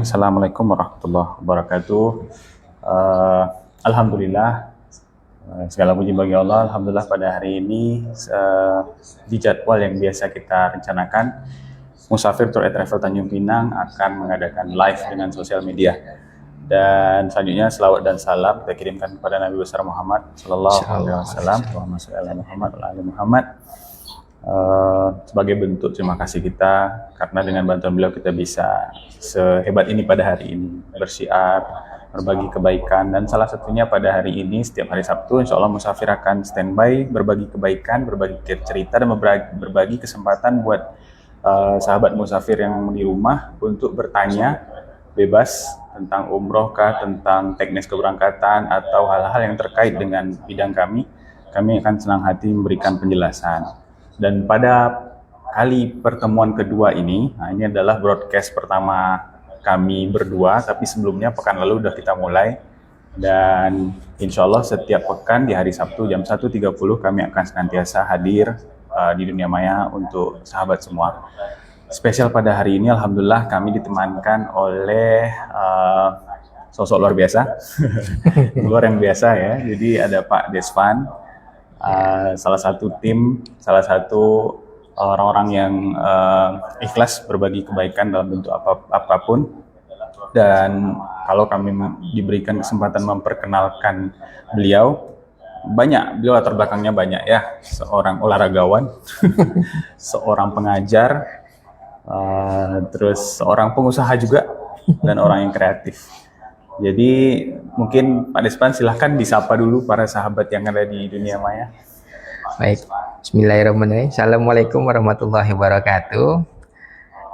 Assalamualaikum warahmatullahi wabarakatuh. Eh, Alhamdulillah, segala puji bagi Allah. Alhamdulillah pada hari ini di jadwal yang biasa kita rencanakan, Musafir Tour and Travel Tanjung Pinang akan mengadakan live dengan sosial media. Dan selanjutnya selawat dan salam kita kirimkan kepada Nabi besar Muhammad Sallallahu Alaihi Wasallam. Muhammad Muhammad Muhammad. Sebagai bentuk terima kasih kita karena dengan bantuan beliau kita bisa sehebat ini pada hari ini, bersiar, berbagi kebaikan. Dan salah satunya pada hari ini, setiap hari Sabtu insya Allah Musafir akan standby berbagi kebaikan, berbagi cerita, dan berbagi kesempatan buat sahabat Musafir yang di rumah untuk bertanya bebas tentang umroh kah, tentang teknis keberangkatan, atau hal-hal yang terkait dengan bidang kami akan senang hati memberikan penjelasan. Dan pada kali pertemuan kedua ini adalah broadcast pertama kami berdua, tapi sebelumnya pekan lalu sudah kita mulai. Dan insya Allah setiap pekan di hari Sabtu jam 1.30 kami akan senantiasa hadir di dunia maya untuk sahabat semua. Spesial pada hari ini Alhamdulillah kami ditemankan oleh sosok luar biasa, luar yang biasa ya. Jadi ada Pak Desvan, salah satu tim, salah satu orang-orang yang ikhlas berbagi kebaikan dalam bentuk apapun. Dan kalau kami diberikan kesempatan memperkenalkan beliau latar belakangnya banyak ya. Seorang olahragawan, seorang pengajar, terus seorang pengusaha juga, dan orang yang kreatif. Jadi mungkin Pak Desvan silahkan disapa dulu para sahabat yang ada di dunia maya. Baik, bismillahirrahmanirrahim. Assalamualaikum warahmatullahi wabarakatuh.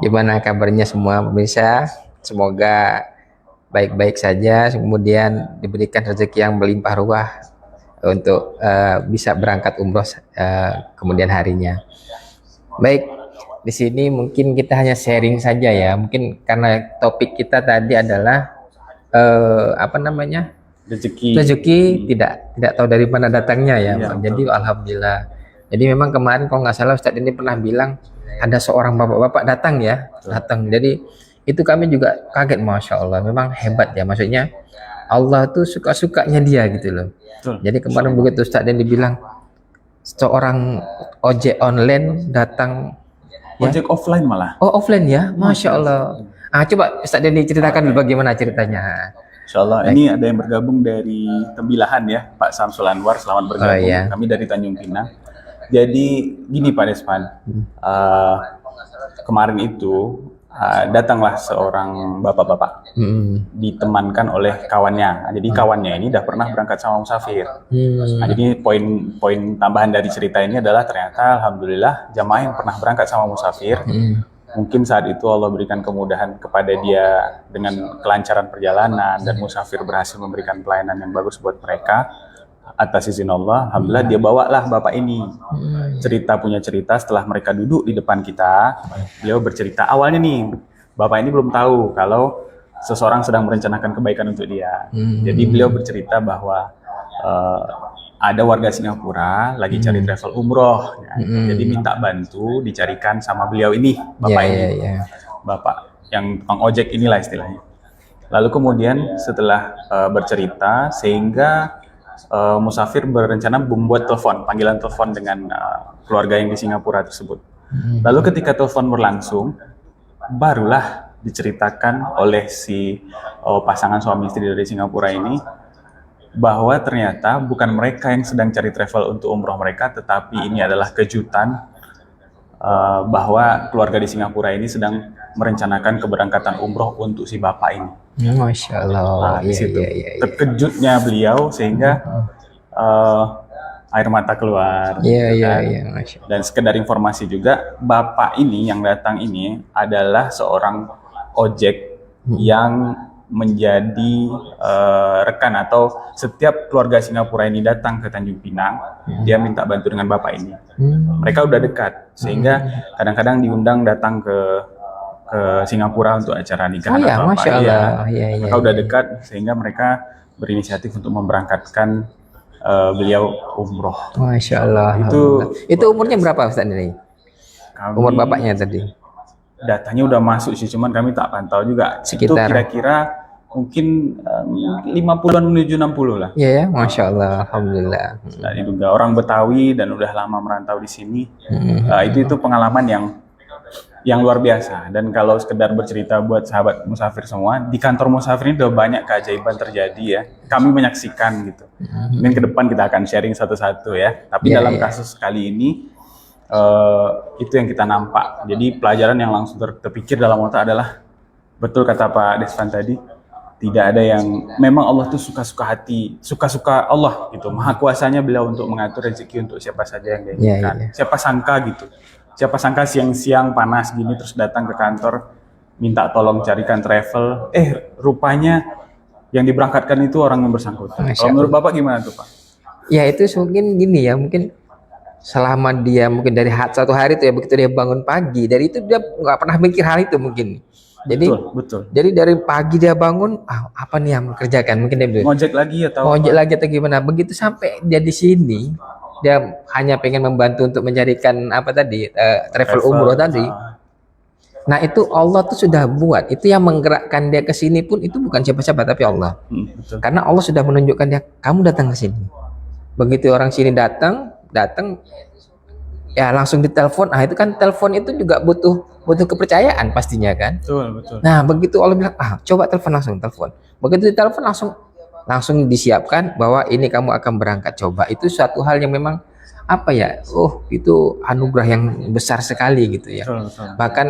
Gimana kabarnya semua pemirsa? Semoga baik-baik saja, kemudian diberikan rezeki yang berlimpah ruah untuk bisa berangkat umroh kemudian harinya. Baik, di sini mungkin kita hanya sharing saja ya. Mungkin karena topik kita tadi adalah rezeki tidak tahu dari mana datangnya ya. Jadi alhamdulillah. Jadi memang kemarin kalau nggak salah Ustadz ini pernah bilang ada seorang bapak-bapak datang. Jadi itu kami juga kaget, masya Allah, memang hebat ya. Maksudnya Allah tuh suka-sukanya dia gitu loh. Jadi kemarin begitu Ustadz ini bilang seorang ojek online datang. Ojek offline malah. Oh offline ya, masya Allah. Coba Ustadz Denny ceritakan dulu bagaimana ceritanya. Insyaallah. Ini ada yang bergabung dari Tembilahan ya, Pak Samsul Anwar, selamat bergabung. Iya. Kami dari Tanjung Pinang. Jadi gini Pak Desvan, kemarin itu datanglah seorang bapak-bapak, ditemankan oleh kawannya. Jadi kawannya ini udah pernah berangkat sama Musafir. Jadi poin tambahan dari cerita ini adalah ternyata alhamdulillah jamaah yang pernah berangkat sama Musafir, mungkin saat itu Allah berikan kemudahan kepada dia dengan kelancaran perjalanan, dan Musafir berhasil memberikan pelayanan yang bagus buat mereka. Atas izin Allah, alhamdulillah dia bawalah bapak ini punya cerita setelah mereka duduk di depan kita. Beliau bercerita awalnya nih, bapak ini belum tahu kalau seseorang sedang merencanakan kebaikan untuk dia. Jadi beliau bercerita bahwa ada warga Singapura lagi cari travel umroh, jadi minta bantu dicarikan sama beliau ini, bapak bapak yang tukang ojek inilah istilahnya. Lalu kemudian setelah bercerita, sehingga Musafir berencana membuat panggilan telepon dengan keluarga yang di Singapura tersebut. Lalu ketika telepon berlangsung, barulah diceritakan oleh si pasangan suami istri dari Singapura ini bahwa ternyata bukan mereka yang sedang cari travel untuk umroh mereka, tetapi ini adalah kejutan bahwa keluarga di Singapura ini sedang merencanakan keberangkatan umroh untuk si bapak ini. Masya Allah. Di situ terkejutnya beliau sehingga air mata keluar. Dan sekedar informasi juga, bapak ini yang datang ini adalah seorang ojek yang menjadi rekan, atau setiap keluarga Singapura ini datang ke Tanjung Pinang, dia minta bantu dengan bapak ini. Mereka udah dekat, sehingga kadang-kadang diundang datang ke Singapura untuk acara nikahan atau apa. Mereka udah dekat, sehingga mereka berinisiatif untuk memberangkatkan beliau umroh. Masya Allah. Itu umurnya berapa Ustaz ini? Umur bapaknya tadi? datanya udah masuk sih, cuman kami tak pantau juga. Itu Sekitar. kira-kira mungkin 50-an menuju 60 lah. Iya ya, Masya Allah, Alhamdulillah. Dan juga orang Betawi dan udah lama merantau di sini. Itu pengalaman yang luar biasa. Dan kalau sekedar bercerita buat sahabat musafir semua, di kantor musafir ini udah banyak keajaiban terjadi ya. Kami menyaksikan gitu. Mungkin ke depan kita akan sharing satu-satu ya. Tapi Iya, dalam iya. kasus kali ini itu yang kita nampak. Jadi pelajaran yang langsung terpikir dalam otak adalah, betul kata Pak Desvan tadi, tidak ada yang, memang Allah tuh suka-suka hati, suka-suka Allah gitu. Maha kuasanya beliau untuk mengatur rezeki untuk siapa saja yang dia Iya, inginkan. iya. Siapa sangka gitu. Siapa sangka siang-siang panas gini terus datang ke kantor minta tolong carikan travel. Rupanya yang diberangkatkan itu orang yang bersangkutan. Masya Kalau menurut Allah. Bapak gimana tuh Pak? Ya itu mungkin gini ya, mungkin selama dia mungkin dari satu hari itu ya, begitu dia bangun pagi, dari itu dia nggak pernah mikir hal itu mungkin. Jadi Betul. jadi dari pagi dia bangun, apa nih yang mengerjakan, mungkin dia bilang Ngojek lagi atau ngojek apa? lagi atau gimana. Begitu sampai dia di sini, dia hanya pengen membantu untuk mencarikan apa tadi, travel umroh tadi. Nah itu Allah tuh sudah buat, itu yang menggerakkan dia ke sini pun itu bukan siapa-siapa tapi Allah. Betul. Karena Allah sudah menunjukkan dia, kamu datang ke sini. Begitu orang sini datang ya langsung ditelepon. Itu kan telepon itu juga butuh kepercayaan pastinya kan. Betul. Nah begitu Allah bilang, coba telepon. Begitu ditelepon langsung disiapkan bahwa ini kamu akan berangkat. Coba itu suatu hal yang memang apa ya, itu anugerah yang besar sekali gitu ya. Betul. Bahkan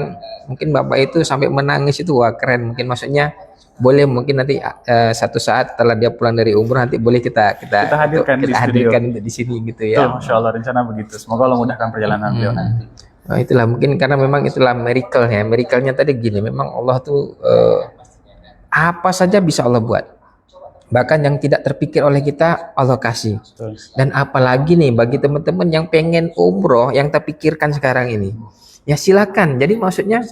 mungkin Bapak itu sampai menangis itu, wah keren. Mungkin maksudnya boleh mungkin nanti satu saat setelah dia pulang dari umroh nanti boleh kita hadirkan di studio. di sini gitu Betul, ya. Masya Allah, rencana begitu. Semoga Allah mudahkan perjalanan beliau nanti. Nah, itulah mungkin karena memang itulah miracle-nya. Miracle-nya tadi gini, memang Allah tuh apa saja bisa Allah buat. Bahkan yang tidak terpikir oleh kita Allah kasih. Betul. Dan apalagi nih bagi teman-teman yang pengen umroh, yang terpikirkan sekarang ini, ya silakan. Jadi maksudnya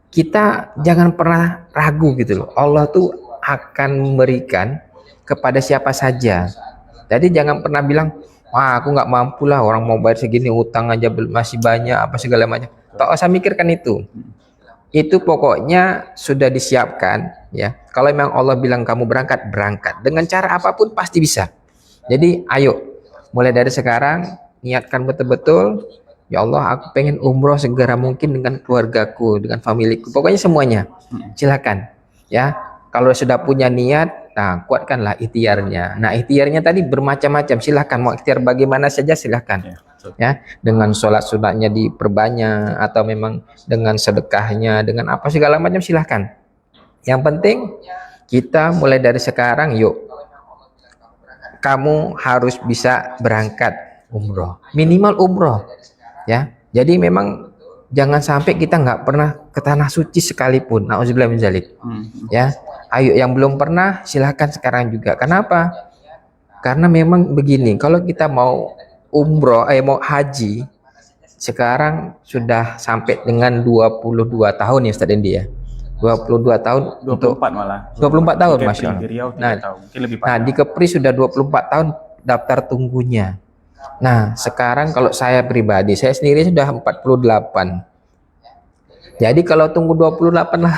kita jangan pernah ragu gitu loh. Allah tuh akan memberikan kepada siapa saja. Jadi jangan pernah bilang, aku nggak mampu lah, orang mau bayar segini, utang aja masih banyak, apa segala macam. Tak usah mikirkan itu. Itu pokoknya sudah disiapkan ya. Kalau memang Allah bilang kamu berangkat dengan cara apapun pasti bisa. Jadi ayo mulai dari sekarang niatkan betul-betul, ya Allah aku pengen umroh segera mungkin dengan keluargaku, dengan familiku, pokoknya semuanya. Silakan ya. Kalau sudah punya niat, nah kuatkanlah ikhtiarnya. Nah ikhtiarnya tadi bermacam-macam, silahkan mau ikhtiar bagaimana saja silahkan. Ya, dengan sholat sunatnya diperbanyak atau memang dengan sedekahnya, dengan apa segala macam silahkan. Yang penting kita mulai dari sekarang, yuk kamu harus bisa berangkat umroh, minimal umroh ya. Jadi memang jangan sampai kita nggak pernah ke tanah suci sekalipun. Nauzubillah min dzalik. Ya, ayo yang belum pernah silahkan sekarang juga. Kenapa? Karena memang begini, kalau kita mau umroh, mau haji, sekarang sudah sampai dengan 22 tahun ya Ustaz Dendi ya. 22 tahun 24 malah. 24 tahun Di Masya Allah. Kepri, di Riau 3 tahun. Mungkin lebih Nah di Kepri sudah 24 tahun daftar tunggunya. Nah sekarang kalau saya pribadi, saya sendiri sudah 48. Jadi kalau tunggu 28 lah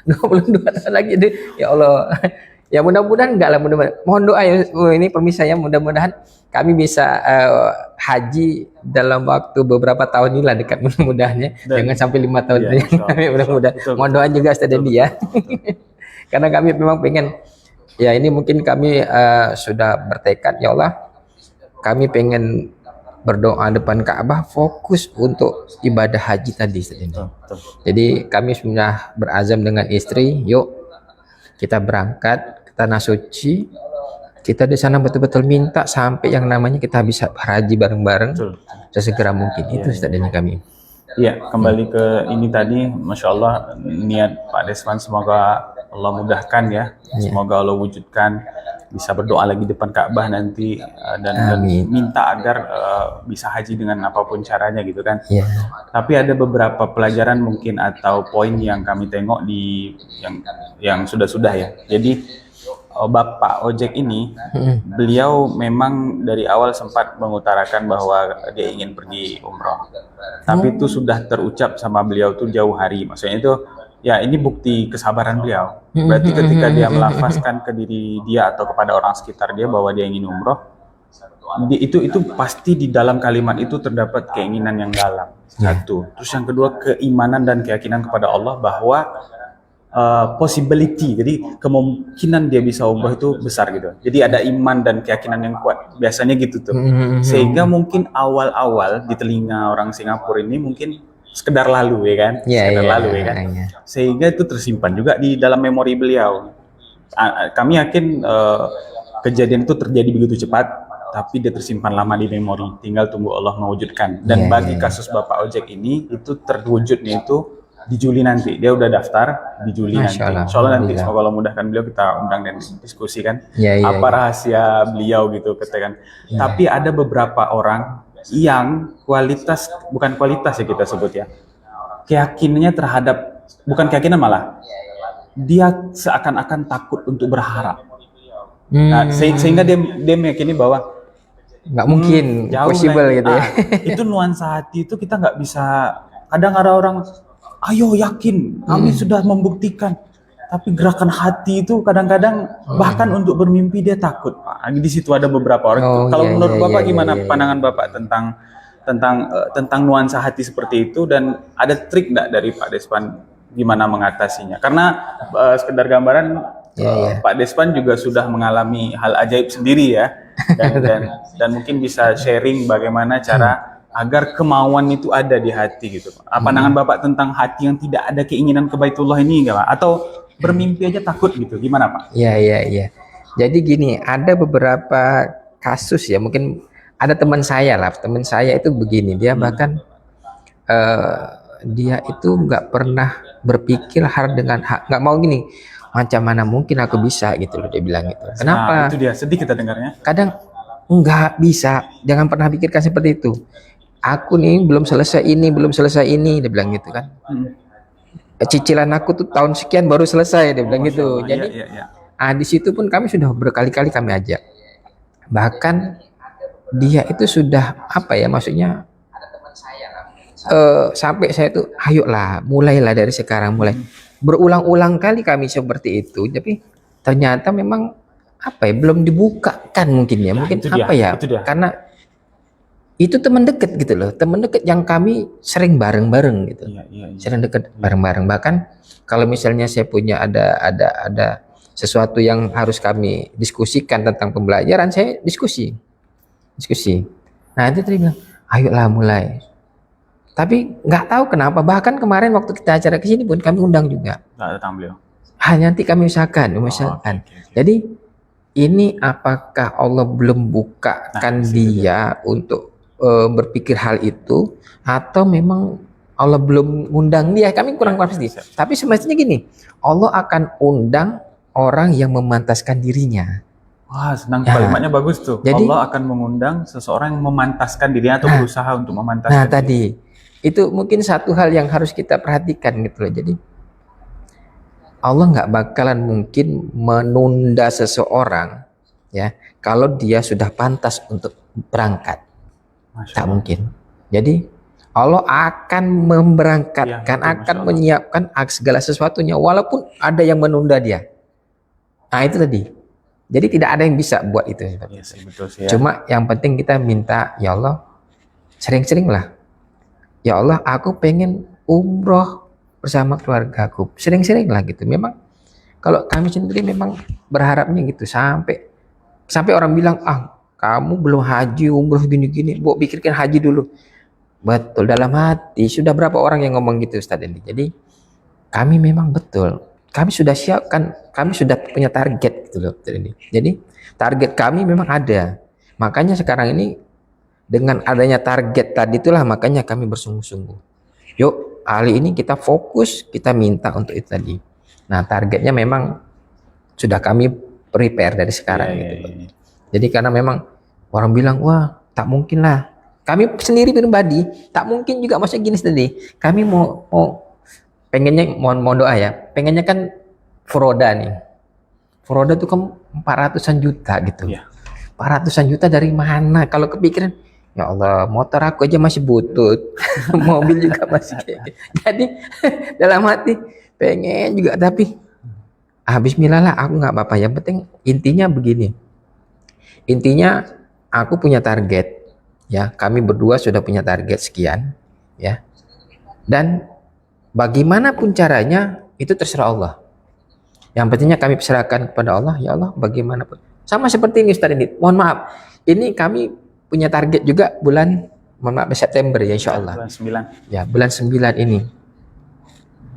22 tahun lagi, ya Allah. Ya mudah-mudahan enggak lah, mudah-mudahan. Mohon doa ya, ini permisi saya, mudah-mudahan kami bisa haji dalam waktu beberapa tahun ini lah, dekat mudah-mudahan ya. Jangan sampai 5 tahun ya, mudah-mudahan. Mohon doa juga Ustaz Dendi ya. Karena kami memang pengen, ya ini mungkin kami sudah bertekad, ya Allah kami pengen berdoa depan Ka'bah fokus untuk ibadah haji tadi Ustaz Dendi. Jadi kami sudah berazam dengan istri, yuk kita berangkat ke tanah suci, kita di sana betul-betul minta sampai yang namanya kita bisa haji bareng-bareng sesegera mungkin. Itu Ustaz Dendi kami. Iya, kembali ke ini tadi, Masya Allah, niat Pak Desvan semoga Allah mudahkan ya, semoga Allah wujudkan, bisa berdoa lagi depan Ka'bah nanti dan minta agar bisa haji dengan apapun caranya gitu kan. Tapi ada beberapa pelajaran mungkin atau poin yang kami tengok di yang sudah-sudah ya. Jadi Bapak ojek ini, Mm-mm. beliau memang dari awal sempat mengutarakan bahwa dia ingin pergi umroh. Tapi itu sudah terucap sama beliau tuh jauh hari. Maksudnya itu ya ini bukti kesabaran beliau. Berarti ketika dia melafazkan ke diri dia atau kepada orang sekitar dia bahwa dia ingin umroh, itu pasti di dalam kalimat itu terdapat keinginan yang dalam. Satu. Terus yang kedua, keimanan dan keyakinan kepada Allah bahwa possibility, jadi kemungkinan dia bisa umroh itu besar gitu. Jadi ada iman dan keyakinan yang kuat. Biasanya gitu tuh. Sehingga mungkin awal-awal di telinga orang Singapura ini mungkin sekedar lalu ya kan, Ya, sekedar ya, lalu ya kan. ya. Sehingga itu tersimpan juga di dalam memori beliau. Kami yakin kejadian itu terjadi begitu cepat, tapi dia tersimpan lama di memori. Tinggal tunggu Allah mewujudkan. Dan Ya, bagi ya. kasus Bapak Ojek ini, itu terwujudnya itu di Juli nanti. Dia udah daftar di Juli nanti. Masya Allah, Insya Allah nanti alhamdulillah. semoga Allah mudahkan beliau, kita undang dan diskusi kan. Ya, ya, Apa ya. rahasia beliau gitu katakan. Tapi ada beberapa orang yang kualitas, bukan kualitas ya kita sebut ya, keyakinannya terhadap, bukan keyakinan malah, dia seakan-akan takut untuk berharap. Nah, sehingga dia meyakini bahwa Nggak mungkin, jauh possible lah. gitu ya. Itu nuansa hati itu kita nggak bisa. Kadang ada orang, ayo yakin, kami sudah membuktikan. Tapi gerakan hati itu kadang-kadang bahkan untuk bermimpi dia takut. Di situ ada beberapa orang. Oh, Kalau iya, menurut iya, Bapak iya, gimana iya, iya. pandangan Bapak tentang nuansa hati seperti itu, dan ada trik nggak dari Pak Despan gimana mengatasinya? Karena sekedar gambaran, Iya, iya. Pak Despan juga sudah mengalami hal ajaib sendiri ya, dan mungkin bisa sharing bagaimana cara agar kemauan itu ada di hati gitu. Apa pandangan Bapak tentang hati yang tidak ada keinginan ke Baitullah ini enggak Pak? Atau bermimpi aja takut gitu, gimana Pak? Iya, iya, iya. Jadi gini, ada beberapa kasus ya, mungkin ada teman saya lah, teman saya itu begini, dia bahkan eh, dia itu nggak pernah berpikir hal dengan nggak mau gini, macam mana mungkin aku bisa gitu loh, dia bilang gitu. Nah, Kenapa? itu dia, sedih kita dengarnya. Kadang nggak bisa, jangan pernah pikirkan seperti itu. Aku nih belum selesai ini, belum selesai ini, dia bilang gitu kan. Cicilan aku tuh tahun sekian baru selesai, dia bilang gitu. Allah, Jadi iya. di situ pun kami sudah berkali-kali kami ajak. Bahkan dia itu sudah apa ya, maksudnya sampai saya tuh, ayolah, mulailah dari sekarang, mulai. Berulang-ulang kali kami seperti itu, tapi ternyata memang apa ya, belum dibukakan mungkin ya, mungkin itu dia, apa ya, itu dia. karena itu teman dekat gitu loh, teman dekat yang kami sering bareng-bareng gitu. Iya. Sering dekat bareng-bareng. Bahkan kalau misalnya saya punya ada sesuatu yang harus kami diskusikan tentang pembelajaran, saya diskusi. Nah itu tadi bilang, ayolah mulai. Tapi nggak tahu kenapa, bahkan kemarin waktu kita acara ke sini pun kami undang juga. Nggak datang beliau. Nanti kami usahakan. Oke. Jadi ini apakah Allah belum bukakan dia untuk berpikir hal itu, atau memang Allah belum undang dia? Kami kurang pasti. Tapi semestinya gini, Allah akan undang orang yang memantaskan dirinya. Wah, senang kalimatnya bagus tuh. Jadi, Allah akan mengundang seseorang yang memantaskan dirinya atau berusaha untuk memantaskan. Nah, tadi itu mungkin satu hal yang harus kita perhatikan gitu loh. Jadi Allah nggak bakalan mungkin menunda seseorang ya kalau dia sudah pantas untuk berangkat. Tak mungkin. Jadi Allah akan memberangkatkan, akan menyiapkan segala sesuatunya walaupun ada yang menunda dia. Nah itu tadi. Jadi tidak ada yang bisa buat itu. Iya sih, betul sih ya. Cuma yang penting kita minta, ya Allah, sering-sering lah. Ya Allah, aku pengen umroh bersama keluargaku. Sering-sering lah gitu. Memang kalau kami sendiri memang berharapnya gitu, sampai orang bilang, kamu belum haji, umroh gini-gini, bu pikirkan haji dulu. Betul, dalam hati sudah berapa orang yang ngomong gitu Ustadz ini. Jadi kami memang betul, kami sudah siapkan, kami sudah punya target gitu loh Ustadz ini. Jadi target kami memang ada. Makanya sekarang ini dengan adanya target tadi itulah makanya kami bersungguh-sungguh. Yuk, kali ini kita fokus, kita minta untuk itu tadi. Nah, targetnya memang sudah kami prepare dari sekarang gitu. Jadi karena memang orang bilang, wah tak mungkin lah. Kami sendiri pribadi tak mungkin juga, maksudnya gini tadi. Kami mau pengennya, mohon doa ya. Pengennya kan furoda nih. Furoda tuh kan 400-an juta gitu. Iya. 400-an juta dari mana? Kalau kepikiran, ya Allah, motor aku aja masih butut, mobil juga masih kayak gitu. Jadi dalam hati pengen juga, tapi Bismillah lah, aku nggak apa-apa. Yang penting intinya begini. Intinya aku punya target, ya. Kami berdua sudah punya target sekian, ya. Dan bagaimanapun caranya itu terserah Allah. Yang pentingnya kami serahkan kepada Allah, ya Allah, bagaimanapun. Sama seperti ini Ustaz ini. Mohon maaf, ini kami punya target juga bulan, mohon maaf, September ya insya Allah. Bulan 9. Ya, bulan 9 ini.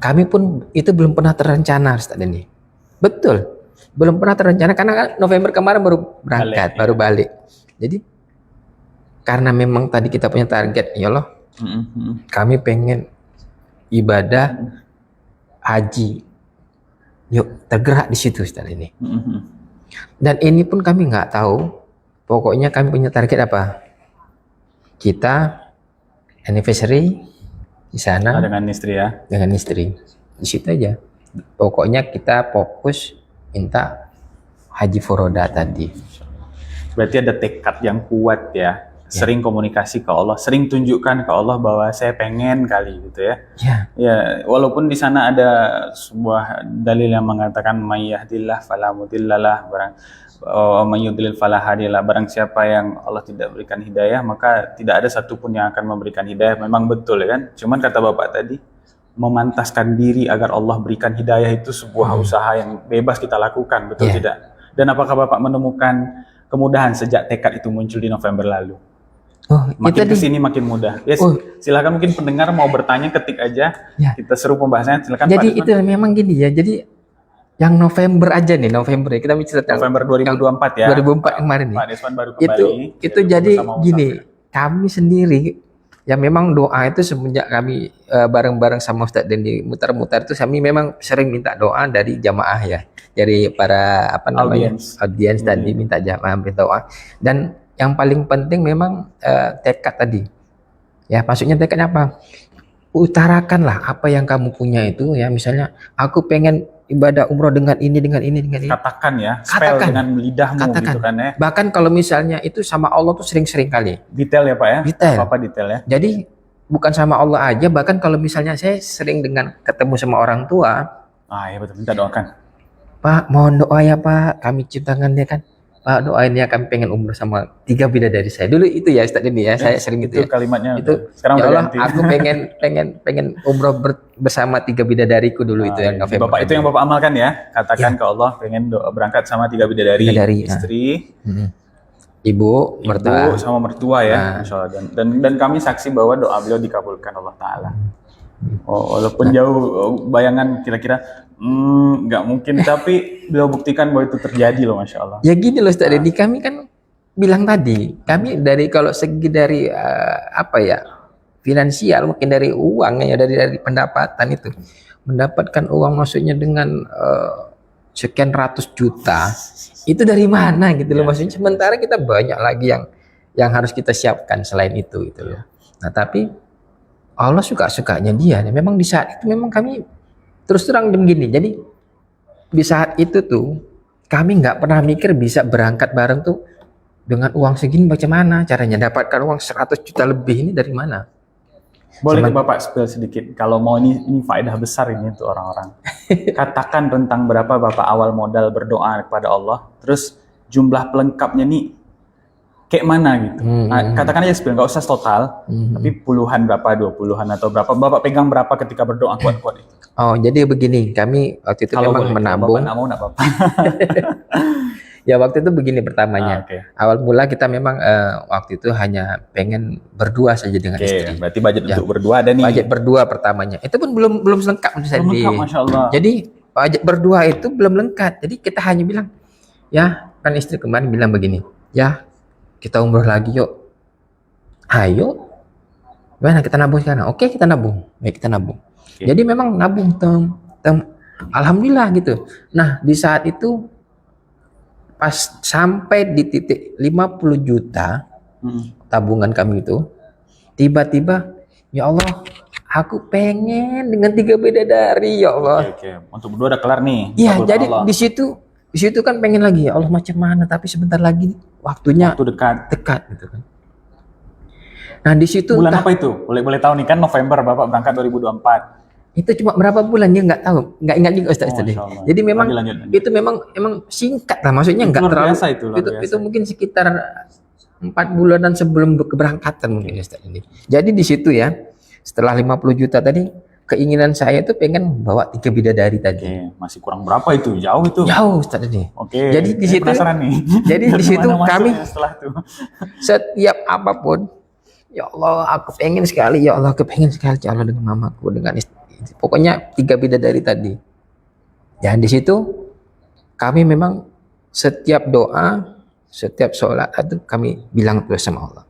Kami pun itu belum pernah terencana Ustaz ini. Betul. Belum pernah terencana karena kan November kemarin baru berangkat, baru balik. Jadi karena memang tadi kita punya target, ya Allah, kami pengen ibadah haji. Yuk tergerak di situ Ustaz ini. Dan ini pun kami nggak tahu. Pokoknya kami punya target apa? Kita anniversary di sana dengan istri ya. dengan istri. Di situ aja. Pokoknya kita fokus minta haji furoda tadi. Berarti ada tekad yang kuat ya. Sering komunikasi ke Allah, sering tunjukkan ke Allah bahwa saya pengen kali gitu ya. Ya, walaupun di sana ada sebuah dalil yang mengatakan may yahdillah fala mudhillalah, may yudlil fala hadiyalah. Barang siapa yang Allah tidak berikan hidayah, maka tidak ada satupun yang akan memberikan hidayah. Memang betul ya kan. Cuman kata Bapak tadi, memantaskan diri agar Allah berikan hidayah itu sebuah usaha yang bebas kita lakukan, betul tidak? Dan apakah Bapak menemukan kemudahan sejak tekad itu muncul di November lalu? Makin kesini makin mudah. Yes, silakan mungkin pendengar mau bertanya, ketik aja. Kita seru pembahasannya. Silakan. Jadi Pak itu memang gini ya. Jadi yang November aja nih, November ya, kita bicara November 2024 ya. 2004 kemarin nih. Pak Deswan baru kembali. Itu jadi gini, kami sendiri ya memang doa itu semenjak kami bareng-bareng sama Ustadz Dendi mutar-mutar itu, kami memang sering minta doa dari jamaah ya, dari para audiens tadi minta jamaah minta doa. Dan yang paling penting memang tekad tadi. Ya, maksudnya tekadnya apa? Utarakanlah apa yang kamu punya itu ya. Misalnya aku pengen ibadah umroh dengan ini. Katakan ya, spell dengan lidahmu gitu kan ya. Bahkan kalau misalnya itu sama Allah tuh sering-sering kali. Detail ya Pak ya? Detail. Apa detail ya? Jadi bukan sama Allah aja, bahkan kalau misalnya saya sering dengan ketemu sama orang tua. Ya betul, minta doakan. Pak, mohon doa ya Pak, kami cintakan dia kan. Pak, doain ya, kami pengen umroh sama 3 bidadari saya. Dulu itu ya Ustadz ini ya, saya sering gitu ya. Kalimatnya itu. Sekarang ya Allah, aku pengen umroh bersama 3 bidadariku dulu itu yang November. Bapak itu yang Bapak amalkan ya. Katakan ke Allah pengen berangkat sama 3 bidadari, istri, ibu, mertua sama mertua ya, Insya Allah. Dan kami saksi bahwa doa beliau dikabulkan Allah Taala. Walaupun jauh bayangan kira-kira nggak mungkin, tapi beliau buktikan bahwa itu terjadi loh, Masya Allah. Ya gini loh Ustaz Deddy, kami kan bilang tadi, kami dari kalau segi dari finansial, mungkin dari uang ya, dari pendapatan itu, mendapatkan uang maksudnya dengan sekian ratus juta, itu dari mana gitu loh, maksudnya sementara kita banyak lagi yang harus kita siapkan selain itu gitu loh. Nah tapi Allah suka-sukanya dia. Memang di saat itu memang kami terus terang begini. Jadi di saat itu tuh kami nggak pernah mikir bisa berangkat bareng tuh dengan uang segini, bagaimana caranya dapatkan uang 100 juta lebih ini dari mana? Boleh Bapak spill sedikit kalau mau, ini faedah besar ini untuk orang-orang. Katakan tentang berapa Bapak awal modal berdoa kepada Allah, terus jumlah pelengkapnya nih kayak mana gitu. Katakan aja spill, nggak usah total, tapi puluhan berapa, 20-an atau berapa. Bapak pegang berapa ketika berdoa kuat-kuat itu? Jadi begini, kami waktu itu kalau memang menabung. Bapak nggak mau, nggak apa-apa. Ya waktu itu begini pertamanya. Awal mula kita memang waktu itu hanya pengen berdua saja dengan istri. Berarti budget untuk berdua ada nih. Budget berdua pertamanya. Itu pun belum lengkap menurut saya. Masya Allah. Jadi budget berdua itu belum lengkap. Jadi kita hanya bilang, ya kan istri kemarin bilang begini, ya kita umroh lagi yuk. Ayo. Mana kita nabung sekarang? Oke, kita nabung. Baik, kita nabung. Jadi memang nabung alhamdulillah gitu. Nah, di saat itu pas sampai di titik 50 juta tabungan kami itu, tiba-tiba ya Allah, aku pengen dengan 3 bidadari ya Allah. Untuk berdua udah kelar nih. Iya, jadi di situ Di situ kan pengen lagi, ya Allah macam mana, tapi sebentar lagi waktunya Waktu dekat. dekat gitu kan. Nah di situ Bulan entah apa itu? Boleh tahu nih, kan November Bapak berangkat 2024. itu cuma berapa bulan dia nggak tahu, nggak ingat juga Ustaz Oh, tadi. Masya Allah. Jadi memang Lanjut. itu emang singkat lah, maksudnya Itu nggak luar terlalu. biasa itu, luar biasa. Itu mungkin sekitar 4 bulanan sebelum keberangkatan mungkin Ustaz ini. Jadi di situ ya, setelah 50 juta tadi, keinginan saya itu pengen bawa 3 bidadari tadi. Oke, masih kurang berapa itu? Jauh itu. Jauh Ustaz ini. Oke. Jadi di situ penasaran nih. jadi di situ Gimana kami masuknya setelah itu. setiap apapun, ya Allah aku pengen sekali, ya Allah aku pengen sekali, ya Allah dengan mamaku, dengan istri. Pokoknya 3 bidadari tadi. Dan di situ kami memang setiap doa, setiap sholat itu kami bilang terus sama Allah.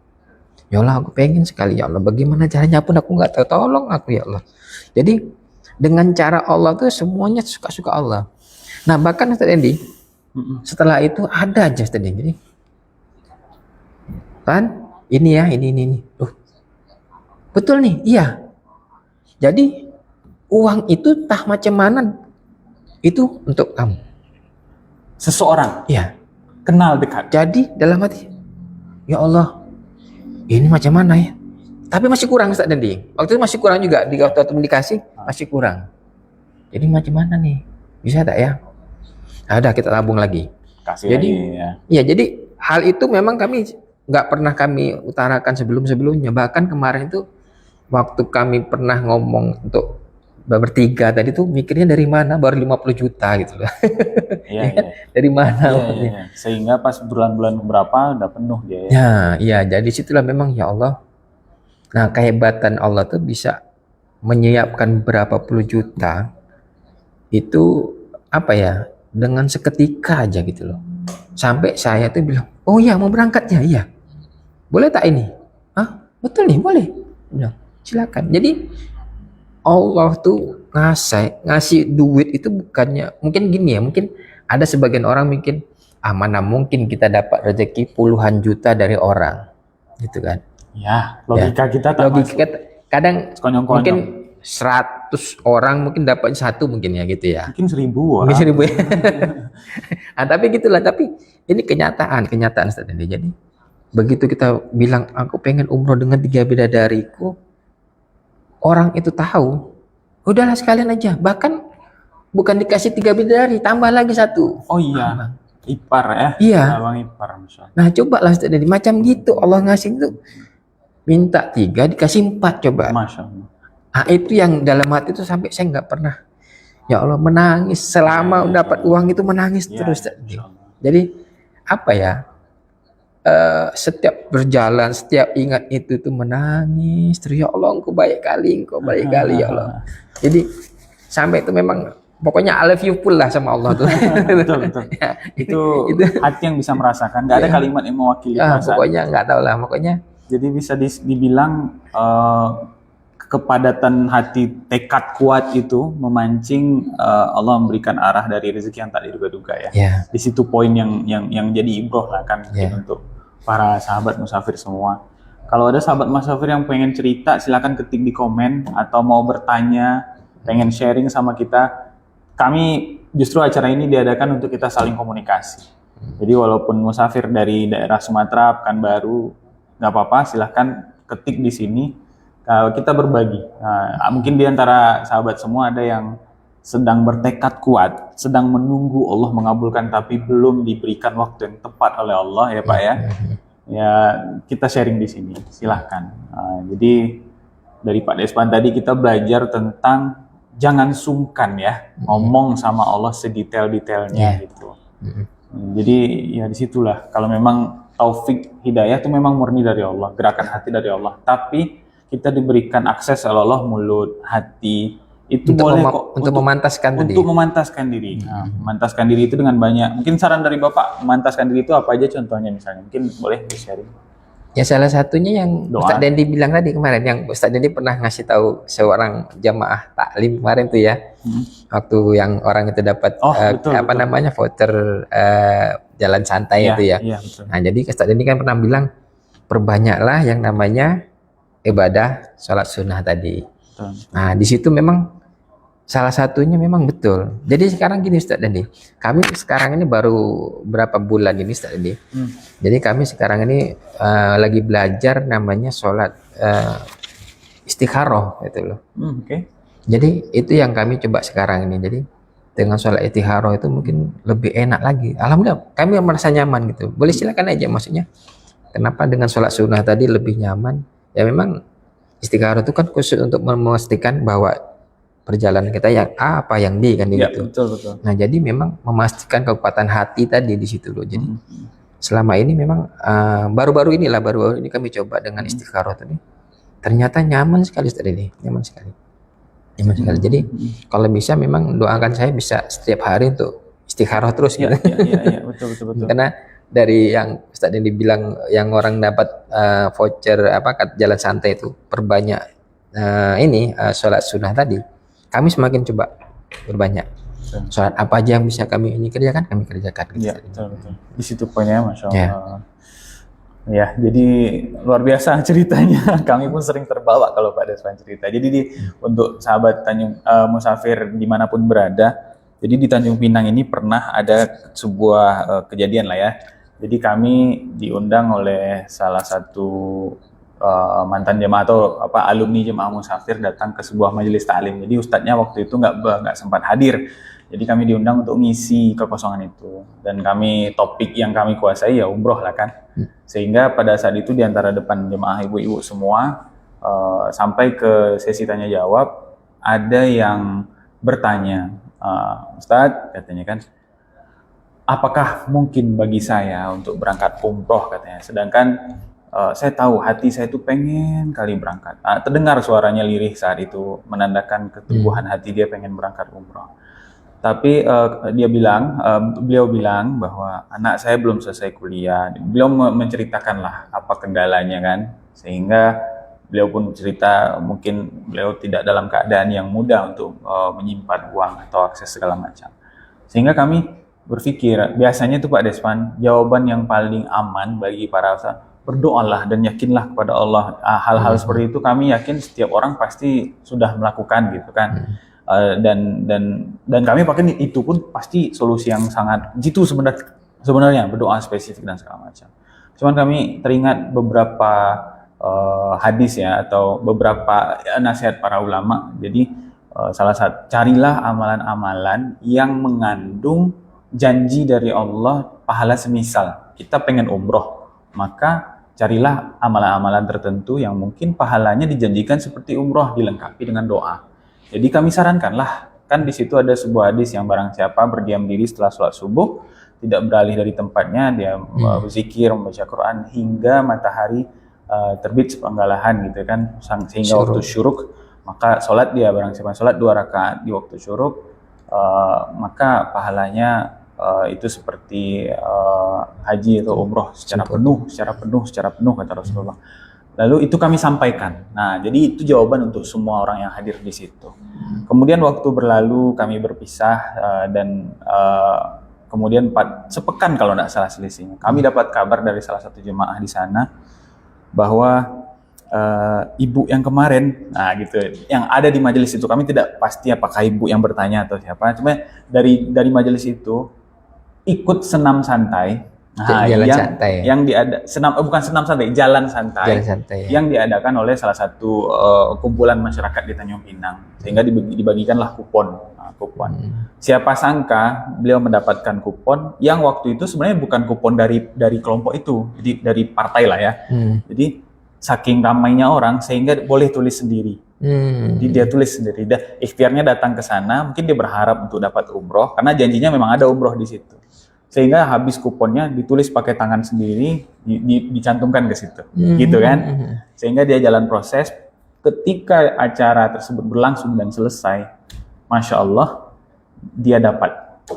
Ya Allah aku pengen sekali, ya Allah bagaimana caranya pun aku nggak tahu, tolong aku ya Allah. Jadi dengan cara Allah tuh semuanya suka-suka Allah. Nah bahkan Ustaz Dendi, setelah itu ada aja Ustaz Dendi. Jadi kan ini ya, ini. Betul nih, iya. Jadi uang itu tah macam mana itu untuk kamu. Seseorang Iya. kenal dekat. Jadi dalam hati, ya Allah, ini macam mana ya? Tapi masih kurang Ustaz Dendi. Waktu itu masih kurang juga, di waktu dikasih masih kurang. Jadi macam mana nih? Bisa tak ya? Ada, kita tabung lagi. Kasih Jadi, lagi ya. ya jadi hal itu memang kami nggak pernah kami utarakan sebelum-sebelumnya. Bahkan kemarin itu waktu kami pernah ngomong untuk bertiga tadi tuh mikirnya dari mana baru 50 juta gitu loh. Iya. Dari mana? Iya. Sehingga pas bulan-bulan berapa udah penuh dia ya. Ya, iya. Jadi situlah memang ya Allah. Nah, kehebatan Allah tuh bisa menyiapkan berapa puluh juta itu apa ya? Dengan seketika aja gitu loh. Sampai saya tuh bilang, "Oh iya, mau berangkat ya?" Iya. Boleh tak ini? Ah, betul nih, boleh. Bilang, silakan. Jadi Allah tuh ngasih duit itu bukannya mungkin gini ya, mungkin ada sebagian orang mungkin mana mungkin kita dapat rezeki puluhan juta dari orang gitu kan. Ya, logika kita tak Logika kadang konyong-konyong. mungkin 100 orang mungkin dapat satu mungkin ya gitu ya. Mungkin 1000 Mungkin orang. 1000 ya. Nah, tapi gitulah, tapi ini kenyataan Ustaz Dendi. Jadi begitu kita bilang aku pengen umroh dengan 3 bidadariku, orang itu tahu, udahlah sekalian aja. Bahkan bukan dikasih 3 bidadari, tambah lagi 1. Oh iya, ipar ya. Iya. Abang ipar, Masya Allah. Nah coba lah Ustaz Dendi, macam gitu Allah ngasih itu, minta 3 dikasih 4 coba. Masya Allah. Nah itu yang dalam hati itu sampai saya nggak pernah, ya Allah menangis selama dapat uang itu, menangis terus Ustaz Dendi. Masya Allah. Jadi apa ya, setiap berjalan, setiap ingat itu tuh menangis terus, ya Allah engkau baik kali ya Allah. Jadi sampai itu memang pokoknya I love you full lah sama Allah tuh. Betul. Ya, itu hati yang bisa merasakan. Nggak ada kalimat yang mewakili perasaan. pokoknya nggak tahu lah, pokoknya. Jadi bisa dibilang kepadatan hati, tekad kuat itu memancing Allah memberikan arah dari rezeki yang tak diduga-duga ya. Ya. Di situ poin yang jadi ibroh lah kan untuk para sahabat musafir semua. Kalau ada sahabat musafir yang pengen cerita, silakan ketik di komen atau mau bertanya, pengen sharing sama kita. Kami justru acara ini diadakan untuk kita saling komunikasi. Jadi walaupun musafir dari daerah Sumatera, Pekanbaru, nggak apa-apa, silahkan ketik di sini. Kita berbagi. Nah, mungkin di antara sahabat semua ada yang sedang bertekad kuat, sedang menunggu Allah mengabulkan, tapi belum diberikan waktu yang tepat oleh Allah ya Pak ya. Ya kita sharing di sini, silahkan. Jadi dari Pak Despan tadi kita belajar tentang jangan sungkan ya ngomong sama Allah sedetail-detailnya gitu. Jadi ya disitulah kalau memang taufik hidayah itu memang murni dari Allah, gerakan hati dari Allah. Tapi kita diberikan akses oleh Allah mulut, hati, itu untuk boleh kok untuk memantaskan untuk memantaskan diri. Nah, memantaskan diri itu dengan banyak. Mungkin saran dari Bapak memantaskan diri itu apa aja contohnya misalnya? Mungkin boleh di-sharing. Ya salah satunya yang Doa. Ustaz Dendi bilang tadi kemarin, yang Ustaz Dendi pernah ngasih tahu seorang jamaah taklim kemarin tuh ya. Waktu yang orang itu dapat betul. namanya voucher jalan santai itu ya. Iya, betul. Nah, jadi Ustaz Dendi kan pernah bilang perbanyaklah yang namanya ibadah sholat sunnah tadi. Betul. Nah, di situ memang Salah satunya memang betul. Jadi sekarang gini Ustaz Dandi, kami sekarang ini baru berapa bulan ini Ustaz Dandi. Jadi kami sekarang ini lagi belajar namanya sholat istikharoh gitu loh. Oke. Jadi itu yang kami coba sekarang ini. Jadi dengan sholat istikharoh itu mungkin lebih enak lagi. Alhamdulillah kami merasa nyaman gitu. Boleh silakan aja maksudnya. Kenapa dengan sholat sunnah tadi lebih nyaman? Ya memang istikharoh itu kan khusus untuk memastikan bahwa perjalanan kita yang A apa yang B kan Ya, gitu. betul. Nah jadi memang memastikan kekuatan hati tadi di situ loh. Jadi selama ini memang baru-baru ini kami coba dengan istikharoh tadi. Ternyata nyaman sekali Ustaz ini, nyaman sekali. Jadi kalau bisa memang doakan saya bisa setiap hari untuk istikharoh terus gitu. Iya, betul. Karena dari yang Ustaz ini bilang yang orang dapat voucher jalan santai itu perbanyak sholat sunnah tadi. Kami semakin coba berbanyak. Sholat apa aja yang bisa kami kerjakan, kami kerjakan. Iya, betul. Di situ poinnya, Masya Allah. Ya, jadi luar biasa ceritanya. Kami pun sering terbawa kalau Pak Deswan cerita. Jadi untuk sahabat Tanjung musafir dimanapun berada, jadi di Tanjung Pinang ini pernah ada sebuah kejadian lah ya. Jadi kami diundang oleh salah satu mantan jemaah atau alumni jemaah musafir datang ke sebuah majelis taklim. Jadi ustadznya waktu itu nggak sempat hadir. Jadi kami diundang untuk ngisi kekosongan itu. Dan topik yang kami kuasai ya umroh lah kan. Sehingga pada saat itu di antara depan jemaah ibu-ibu semua sampai ke sesi tanya jawab ada yang bertanya, Ustadz katanya kan, apakah mungkin bagi saya untuk berangkat umroh katanya. Sedangkan saya tahu hati saya itu pengen kali berangkat. Terdengar suaranya lirih saat itu menandakan keteguhan hati dia pengen berangkat umroh. Tapi beliau bilang bahwa anak saya belum selesai kuliah. Beliau menceritakanlah apa kendalanya kan, sehingga beliau pun cerita mungkin beliau tidak dalam keadaan yang mudah untuk menyimpan uang atau akses segala macam. Sehingga kami berpikir biasanya itu Pak Deswan jawaban yang paling aman bagi para ustaz, berdoalah dan yakinlah kepada Allah. Hal-hal seperti itu kami yakin setiap orang pasti sudah melakukan gitu kan. Dan kami pakai itu pun pasti solusi yang sangat jitu sebenarnya berdoa spesifik dan segala macam. Cuman kami teringat beberapa hadis ya atau beberapa nasihat para ulama. Jadi salah satu, carilah amalan-amalan yang mengandung janji dari Allah pahala semisal kita pengen umroh, maka carilah amalan-amalan tertentu yang mungkin pahalanya dijanjikan seperti umroh dilengkapi dengan doa. Jadi kami sarankanlah, kan di situ ada sebuah hadis yang barang siapa berdiam diri setelah sholat subuh, tidak beralih dari tempatnya, dia berzikir, membaca Quran hingga matahari terbit sepenggalahan gitu kan, sehingga waktu syuruk, maka sholat dia barang siapa sholat 2 rakaat di waktu syuruk, maka pahalanya itu seperti haji atau umroh secara penuh kata Rasulullah. Lalu itu kami sampaikan. Nah, jadi itu jawaban untuk semua orang yang hadir di situ. Kemudian waktu berlalu kami berpisah dan kemudian sepekan kalau tidak salah selisihnya, kami dapat kabar dari salah satu jemaah di sana bahwa ibu yang kemarin, nah gitu, yang ada di majelis itu, kami tidak pasti apakah ibu yang bertanya atau siapa, cuma dari majelis itu ikut senam santai. Nah, bukan senam santai, jalan santai yang diadakan oleh salah satu kumpulan masyarakat di Tanjung Pinang, sehingga dibagikanlah kupon. Siapa sangka beliau mendapatkan kupon yang waktu itu sebenarnya bukan kupon dari kelompok itu, jadi dari partai lah ya. Jadi saking ramainya orang sehingga boleh tulis sendiri. Jadi dia tulis sendiri. Ikhtiarnya datang ke sana, mungkin dia berharap untuk dapat umroh karena janjinya memang ada umroh di situ. Sehingga habis kuponnya ditulis pakai tangan sendiri, dicantumkan ke situ, gitu kan? Sehingga dia jalan proses. Ketika acara tersebut berlangsung dan selesai, Masya Allah,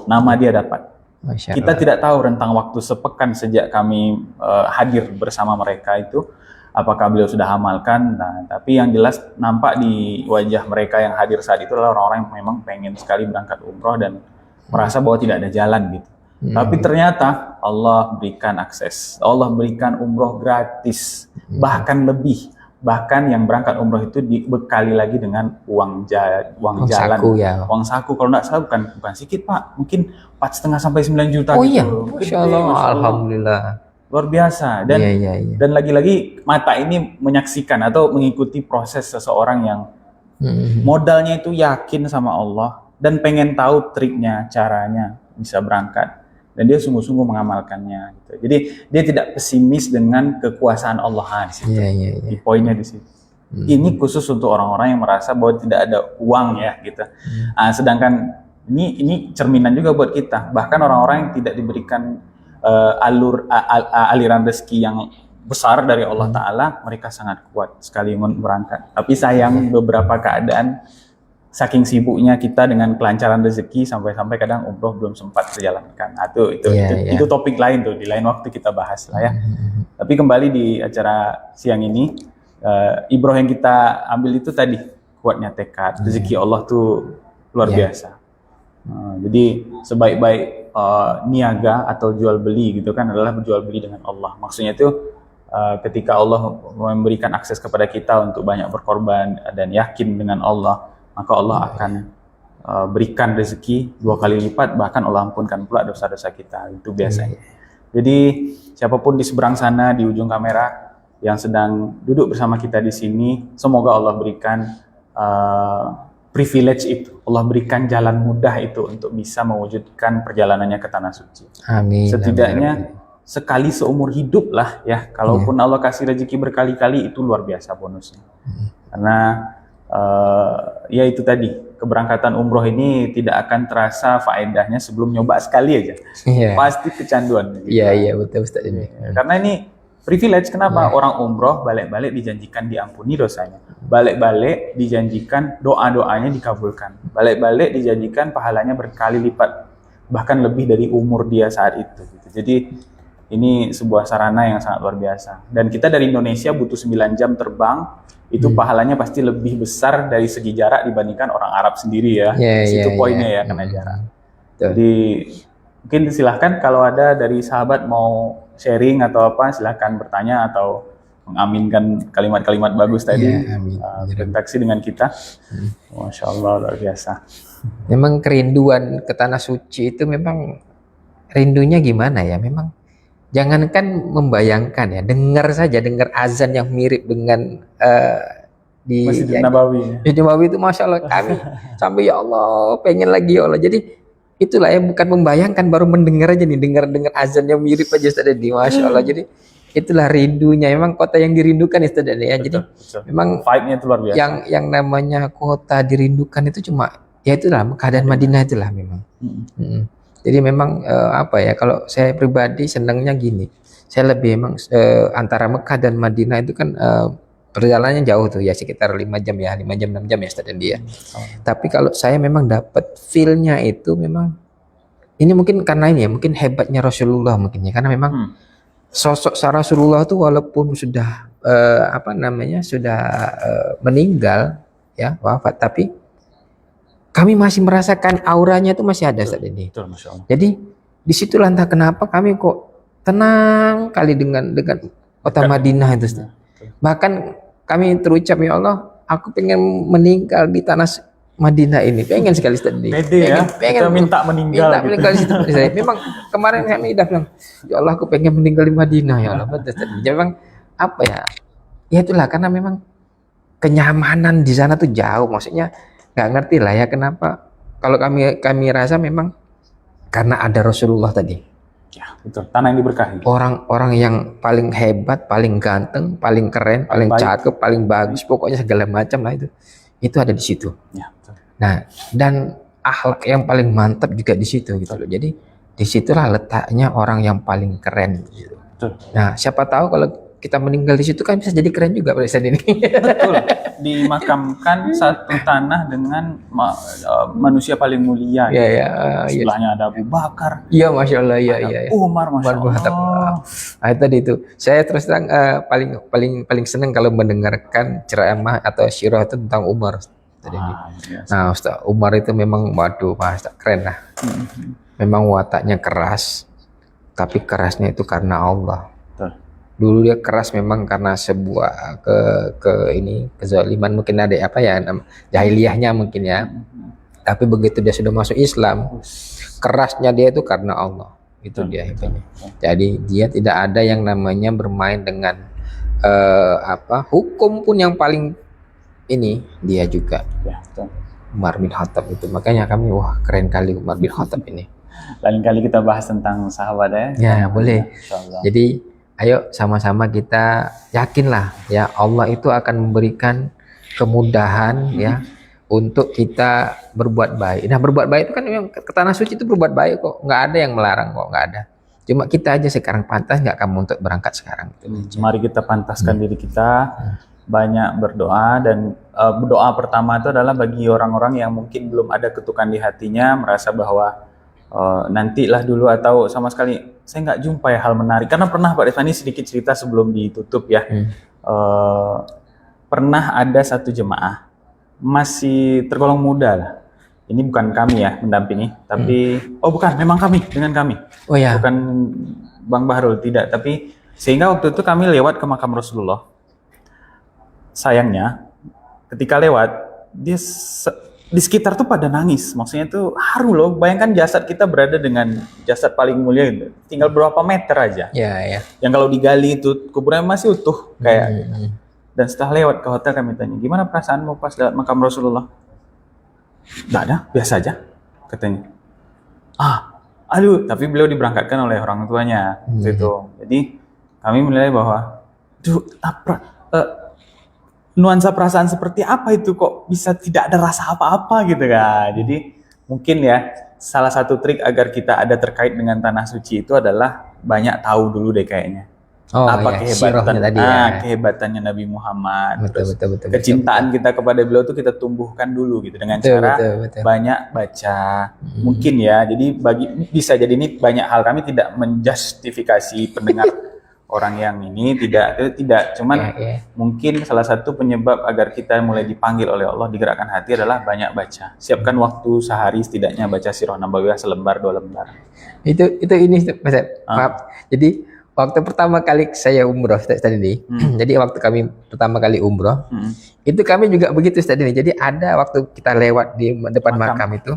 nama dia dapat. Kita tidak tahu rentang waktu sepekan sejak kami hadir bersama mereka itu, apakah beliau sudah amalkan. Nah, tapi yang jelas nampak di wajah mereka yang hadir saat itu adalah orang-orang yang memang pengen sekali berangkat umroh dan merasa bahwa tidak ada jalan gitu. Tapi ternyata Allah berikan akses, Allah berikan umroh gratis, bahkan lebih. Bahkan yang berangkat umroh itu dibekali lagi dengan uang jalan, saku ya. uang saku. Kalau nggak salah bukan sedikit Pak, mungkin 4,5 sampai 9 juta Oh gitu. iya, Gede, Masya Allah, Masya Allah. Alhamdulillah. Luar biasa. Dan Iya. dan lagi-lagi mata ini menyaksikan atau mengikuti proses seseorang yang modalnya itu yakin sama Allah dan pengen tahu triknya, caranya bisa berangkat. Dan dia sungguh-sungguh mengamalkannya. Gitu. Jadi dia tidak pesimis dengan kekuasaan Allah di situ. Iya. Di poinnya di situ. Ini khusus untuk orang-orang yang merasa bahwa tidak ada uang ya gitu. Sedangkan ini cerminan juga buat kita. Bahkan orang-orang yang tidak diberikan aliran rezeki yang besar dari Allah Ta'ala, mereka sangat kuat sekali berangkat. Tapi sayang beberapa keadaan saking sibuknya kita dengan kelancaran rezeki sampai-sampai kadang umroh belum sempat terjalankan. Nah, itu topik lain tuh, di lain waktu kita bahas lah ya. Tapi kembali di acara siang ini, ibroh yang kita ambil itu tadi, kuatnya tekad. Rezeki Allah tuh luar biasa. Jadi sebaik-baik niaga atau jual beli gitu kan adalah berjual beli dengan Allah. Maksudnya itu ketika Allah memberikan akses kepada kita untuk banyak berkorban dan yakin dengan Allah, maka Allah akan berikan rezeki 2 kali lipat, bahkan Allah ampunkan pula dosa-dosa kita. Itu biasanya. Jadi siapapun di seberang sana, di ujung kamera yang sedang duduk bersama kita di sini, semoga Allah berikan privilege itu, Allah berikan jalan mudah itu untuk bisa mewujudkan perjalanannya ke Tanah Suci. Amin. Setidaknya sekali seumur hidup lah ya, kalaupun Allah kasih rezeki berkali-kali itu luar biasa bonusnya. Karena ya itu tadi, keberangkatan umroh ini tidak akan terasa faedahnya sebelum nyoba sekali aja. Pasti kecanduan. Iya betul Ustaz ini. Karena ini privilege. Kenapa? Orang umroh balik-balik dijanjikan diampuni dosanya, balik-balik dijanjikan doa-doanya dikabulkan, balik-balik dijanjikan pahalanya berkali lipat, bahkan lebih dari umur dia saat itu gitu. Jadi ini sebuah sarana yang sangat luar biasa. Dan kita dari Indonesia butuh 9 jam terbang, itu pahalanya pasti lebih besar dari segi jarak dibandingkan orang Arab sendiri ya. Itu poinnya ya, kena jarak. Jadi mungkin silahkan kalau ada dari sahabat mau sharing atau apa, silahkan bertanya atau mengaminkan kalimat-kalimat bagus tadi. Berinteraksi dengan kita. Masya Allah, luar biasa. Memang kerinduan ke Tanah Suci itu memang rindunya gimana ya, memang jangankan membayangkan ya, dengar azan yang mirip dengan di Masjid Nabawi. Masjid Nabawi itu Masya Allah, kami sampai ya Allah pengen lagi ya Allah. Jadi itulah ya, bukan membayangkan, baru mendengar aja nih, dengar azan yang mirip aja tadi, Masya Allah. Jadi itulah rindunya, memang kota yang dirindukan itu tadi ya. Jadi memang vibe-nya itu luar biasa. Yang namanya kota dirindukan itu cuma ya itulah Mekah dan Madinah itulah memang. Jadi memang apa ya, kalau saya pribadi senangnya gini, saya lebih memang antara Mekah dan Madinah itu kan perjalanannya jauh tuh ya, sekitar 5 jam ya, 5 jam 6 jam ya Ustaz dia. Tapi kalau saya memang dapat feel-nya itu memang ini mungkin karena ini ya, mungkin hebatnya Rasulullah mungkin ya, karena memang sosok Rasulullah itu walaupun sudah sudah meninggal ya, wafat, tapi kami masih merasakan auranya itu masih ada saat ini. Jadi disitulah entah kenapa kami kok tenang kali dengan kota Madinah itu. Bahkan kami terucap, ya Allah, aku pengen meninggal di tanah Madinah ini. Pengen sekali tadi. Pengen minta meninggal gitu. Memang kemarin kami udah bilang, ya Allah, aku pengen meninggal di Madinah ya Allah. Jadi memang apa ya? Ya itulah, karena memang kenyamanan di sana tuh jauh, maksudnya nggak ngerti lah ya kenapa. Kalau kami rasa memang karena ada Rasulullah tadi. Ya, betul. Tanah yang diberkahi. Orang yang paling hebat, paling ganteng, paling keren, paling cakep, paling bagus, pokoknya segala macam lah itu ada di situ. Ya, betul. Nah, dan akhlak yang paling mantap juga di situ gitu loh. Jadi disitulah letaknya orang yang paling keren gitu. Betul. Nah, siapa tahu kalau kita meninggal di situ kan bisa jadi keren juga pada saat ini. Betul. Dimakamkan satu tanah dengan manusia paling mulia. Sebelahnya ada Abu Bakar. Iya, Masya Allah. Iya. Umar, Masya Allah. Nah, tadi itu. Saya terus terang paling senang kalau mendengarkan ceramah atau syirah itu tentang Umar. Nah, Ustaz Umar itu memang, waduh, Ustaz keren lah. Memang wataknya keras, tapi kerasnya itu karena Allah. dulu dia keras memang karena sebuah kezaliman, mungkin ada apa ya jahiliyahnya mungkin ya. Tapi begitu dia sudah masuk Islam, kerasnya dia itu karena Allah. Itu dia hebatnya. Jadi dia tidak ada yang namanya bermain dengan hukum pun yang paling ini dia juga. Ya, betul. Umar bin Khattab itu. Makanya kami wah keren kali Umar bin Khattab ini. Lain kali kita bahas tentang sahabat ya. Ya, boleh. Insyaallah. Jadi ayo sama-sama kita yakinlah ya Allah itu akan memberikan kemudahan ya untuk kita berbuat baik. Nah, berbuat baik itu kan yang ke tanah suci itu berbuat baik kok. Nggak ada yang melarang kok, nggak ada. Cuma kita aja sekarang pantas nggak kamu untuk berangkat sekarang. Mari kita pantaskan diri kita, banyak berdoa, dan doa pertama itu adalah bagi orang-orang yang mungkin belum ada ketukan di hatinya, merasa bahwa nantilah dulu atau sama sekali saya nggak jumpa ya hal menarik. Karena pernah Pak Devani sedikit cerita sebelum ditutup ya, pernah ada satu jemaah masih tergolong muda lah. Ini bukan kami ya mendampingi, tapi bukan, memang kami dengan kami. Oh ya. Bukan Bang Bahrul, tidak. Tapi sehingga waktu itu kami lewat ke makam Rasulullah. Sayangnya, ketika lewat dia di sekitar tuh pada nangis. Maksudnya tuh haru loh. Bayangkan jasad kita berada dengan jasad paling mulia gitu. Tinggal berapa meter aja. Ya, ya. Yang kalau digali itu kuburannya masih utuh kayak. Dan setelah lewat ke hotel kami tanya, gimana perasaanmu pas lewat makam Rasulullah? Nggak ada, biasa aja, katanya. Aduh, tapi beliau diberangkatkan oleh orang tuanya, gitu. Jadi kami menilai bahwa, nuansa perasaan seperti apa itu kok bisa tidak ada rasa apa-apa gitu kan. Jadi mungkin ya salah satu trik agar kita ada terkait dengan tanah suci itu adalah banyak tahu dulu deh kayaknya. Apa kehebatan tadi ya. kehebatannya Nabi Muhammad, Betul. kecintaan kita kepada beliau tuh kita tumbuhkan dulu gitu dengan cara banyak baca, mungkin ya. Jadi bisa jadi ini banyak hal, kami tidak menjustifikasi pendengar orang yang ini tidak cuman mungkin salah satu penyebab agar kita mulai dipanggil oleh Allah digerakkan hati adalah banyak baca. Siapkan waktu sehari setidaknya baca Sirah Nabawiyah selembar 2 lembar. Itu ini maaf. Jadi waktu pertama kali saya umroh tadi nih, jadi waktu kami pertama kali umroh, itu kami juga begitu tadi nih. Jadi ada waktu kita lewat di depan makam itu,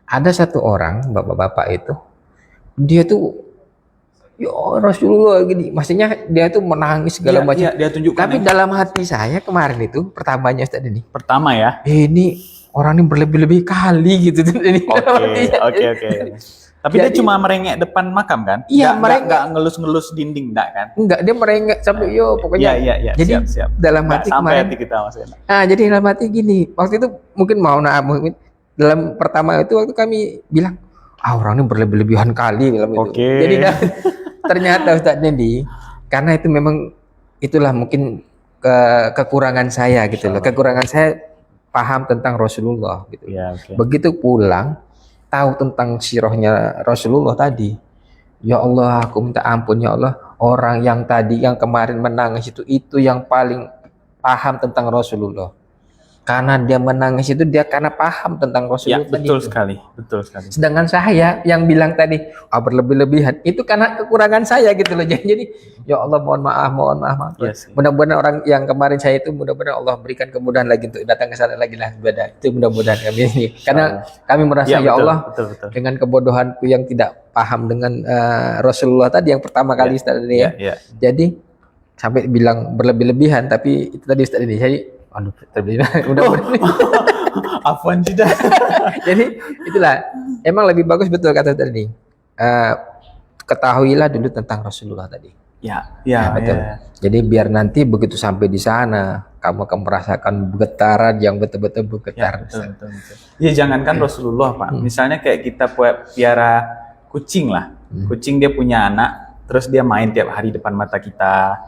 ada satu orang bapak-bapak itu, dia tuh, ya Rasulullah gini, maksudnya dia tuh menangis segala macam. Dia tunjukkan. Tapi dalam hati saya kemarin itu pertamanya tadi nih. Pertama ya. Ini orang ini berlebih-lebih kali gitu. Oke. Tapi dia cuma merengek depan makam kan? Iya, merengek. Nggak ngelus-ngelus dinding, enggak kan? Enggak, dia merengek sampai pokoknya. Iya. Jadi siap. dalam hati sampai kemarin. hati kita maksudnya. Jadi dalam hati gini, waktu itu mungkin dalam pertama itu waktu kami bilang, orang ini berlebihan kali dalam itu. Jadi ternyata Ustadz Nendi, karena itu memang itulah mungkin kekurangan saya gitu loh. Kekurangan saya paham tentang Rasulullah gitu. Begitu pulang tahu tentang sirahnya Rasulullah tadi, ya Allah aku minta ampun ya Allah, orang yang tadi yang kemarin menangis itu yang paling paham tentang Rasulullah. Karena dia menangis itu dia karena paham tentang Rasulullah. Ya, betul sekali. Sedangkan saya yang bilang tadi berlebih-lebihan itu karena kekurangan saya gitu loh. Jadi ya Allah mohon maaf. Yes. Mudah-mudahan orang yang kemarin saya itu mudah-mudahan Allah berikan kemudahan lagi untuk datang ke sana lagi lah ibadah. Itu mudah-mudahan kami ini. Karena kami merasa ya Allah betul. Dengan kebodohanku yang tidak paham dengan Rasulullah tadi yang pertama kali Ustaz ini ya. Jadi sampai bilang berlebih-lebihan, tapi itu tadi Ustaz ini. Jadi mudah-mudahan Afwan tidak. Jadi itulah emang lebih bagus betul kata tadi. Ketahuilah dulu tentang Rasulullah tadi. Ya, betul. Jadi biar nanti begitu sampai di sana kamu akan merasakan getaran yang betul-betul bergetar. Betul. Ya jangankan Rasulullah Pak. Misalnya kayak kita piara kucing lah. Kucing dia punya anak, terus dia main tiap hari depan mata kita.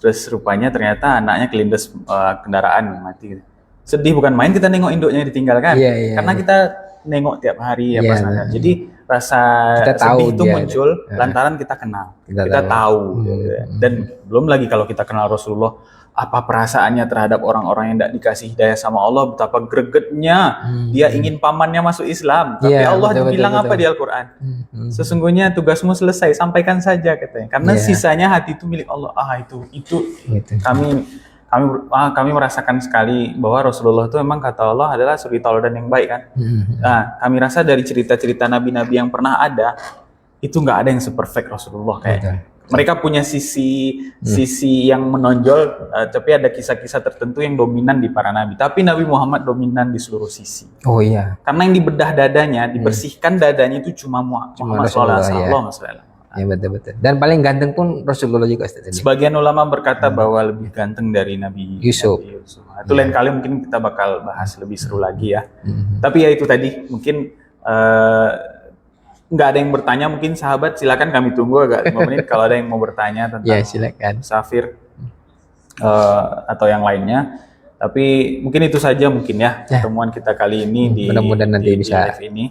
Terus rupanya ternyata anaknya kelindes kendaraan mati. Sedih bukan main kita nengok induknya ditinggalkan. Karena kita nengok tiap hari ya Pak. Jadi rasa Kita tahu sedih itu dia. muncul lantaran kita kenal, kita tahu. Gitu ya. Dan belum lagi kalau kita kenal Rasulullah, apa perasaannya terhadap orang-orang yang tidak dikasih hidayah sama Allah, betapa gregetnya dia ingin pamannya masuk Islam. Tapi Iya, Allah betul, bilang betul, apa di Al-Quran? Sesungguhnya tugasmu selesai, sampaikan saja katanya. Karena sisanya hati itu milik Allah. Itu Gitu. kami merasakan sekali bahwa Rasulullah itu memang kata Allah adalah suri tauladan yang baik kan. Nah, kami rasa dari cerita-cerita nabi-nabi yang pernah ada itu nggak ada yang seperfect Rasulullah kayaknya. Mereka punya sisi yang menonjol, tapi ada kisah-kisah tertentu yang dominan di para nabi. Tapi Nabi Muhammad dominan di seluruh sisi. Oh iya. Karena yang dibedah dadanya, dibersihkan dadanya itu cuma Muhammad SAW. Ya betul. Dan paling ganteng pun Rasulullah juga Ustaz. Sebagian ulama berkata bahwa lebih ganteng dari Nabi Yusuf. Itu lain kali mungkin kita bakal bahas lebih seru lagi ya. Tapi ya itu tadi mungkin nggak ada yang bertanya, mungkin sahabat silakan kami tunggu agak 5 menit kalau ada yang mau bertanya tentang silakan. musafir atau yang lainnya. Tapi mungkin itu saja mungkin ya pertemuan kita kali ini di mudah-mudahan nanti bisa live ini.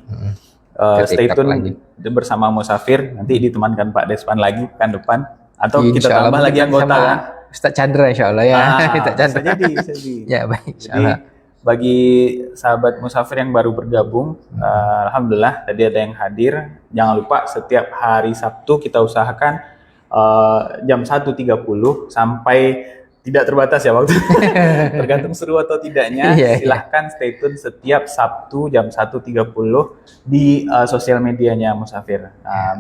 Stay tune bersama musafir, nanti ditemankan Pak Despan lagi pekan depan atau kita tambah lagi anggota kan? Ustaz Chandra insyaallah ya. Ustaz Chandra. Bisa jadi. Ya baik insyaallah. Bagi sahabat musafir yang baru bergabung, alhamdulillah tadi ada yang hadir. Jangan lupa setiap hari Sabtu kita usahakan jam 1.30 sampai tidak terbatas ya waktu. Tergantung seru atau tidaknya. Silahkan stay tune setiap Sabtu jam 1.30 di sosial medianya musafir.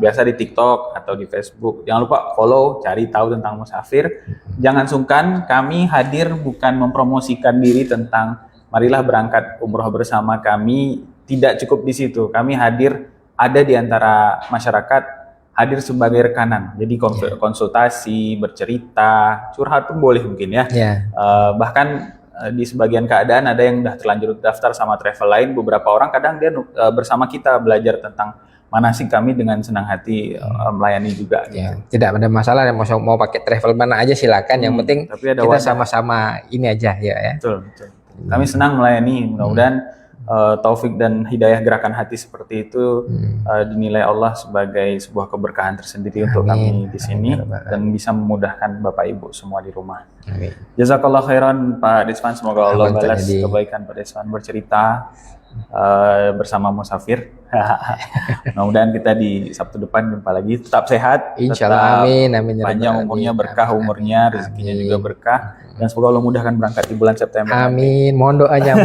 Biasa di TikTok atau di Facebook. Jangan lupa follow, cari tahu tentang musafir. Jangan sungkan, kami hadir bukan mempromosikan diri tentang marilah berangkat umroh bersama kami, tidak cukup di situ. Kami hadir ada di antara masyarakat, hadir sebagai rekanan. Jadi konsultasi, bercerita, curhat pun boleh mungkin ya. Bahkan di sebagian keadaan ada yang udah terlanjur daftar sama travel lain, beberapa orang kadang dia bersama kita belajar tentang manasik kami dengan senang hati melayani juga. Tidak ada masalah, mau pakai travel mana aja silakan. Yang penting kita sama-sama ini aja ya. Betul. Kami senang melayani, mudah-mudahan taufik dan hidayah gerakan hati seperti itu dinilai Allah sebagai sebuah keberkahan tersendiri untuk kami di sini dan bisa memudahkan Bapak Ibu semua di rumah. Jazakallah khairan Pak Desvan, semoga Allah balas kebaikan Pak Desvan bercerita bersama musafir. Mudah-mudahan kita di Sabtu depan jumpa lagi. Tetap sehat, insyaallah, amin. Panjang umurnya, berkah umurnya, rezekinya juga berkah. Dan semoga Allah mudahkan berangkat di bulan September. Amin. Mohon doanya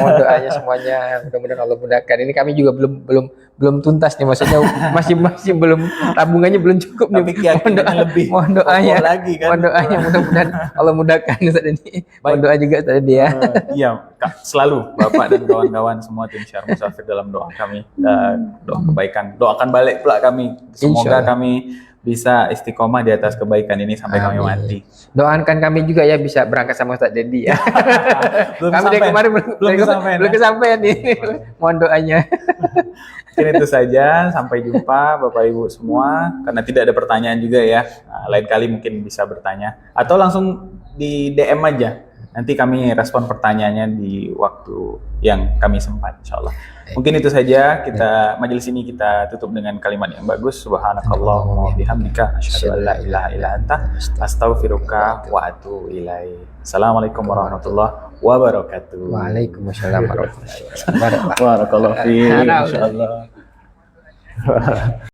semuanya. Mudah-mudahan Allah mudahkan. Ini kami juga belum tuntas nih, maksudnya masih belum, tabungannya belum cukup nih. Mohon doanya lagi kan. Mohon doanya mudah-mudahan Allah mudahkan saat ini. Mohon doa juga tadi ya. Iya, selalu Bapak dan kawan-kawan semua tim Syar Musafir dalam doa kami, doa kebaikan. Doakan balik pula kami. Semoga kami bisa istiqomah di atas kebaikan ini sampai kami mati. Doakan kami juga ya bisa berangkat sama Ustaz Dedi ya. Kami dari kemarin belum kesampaian nih. Mohon doanya. Mungkin itu saja, sampai jumpa Bapak Ibu semua. Karena tidak ada pertanyaan juga ya, lain kali mungkin bisa bertanya atau langsung di DM aja. Nanti kami respon pertanyaannya di waktu yang kami sempat, insyaallah. Mungkin itu saja, majelis ini kita tutup dengan kalimat yang bagus. Subhanakallahumma wa bihamdika asyhadu an la ilaha illa anta astaghfiruka wa atubu ilaik. Assalamualaikum warahmatullahi wabarakatuh. Waalaikumsalam warahmatullahi wabarakatuh. Barakallahu fiik. Insyaallah.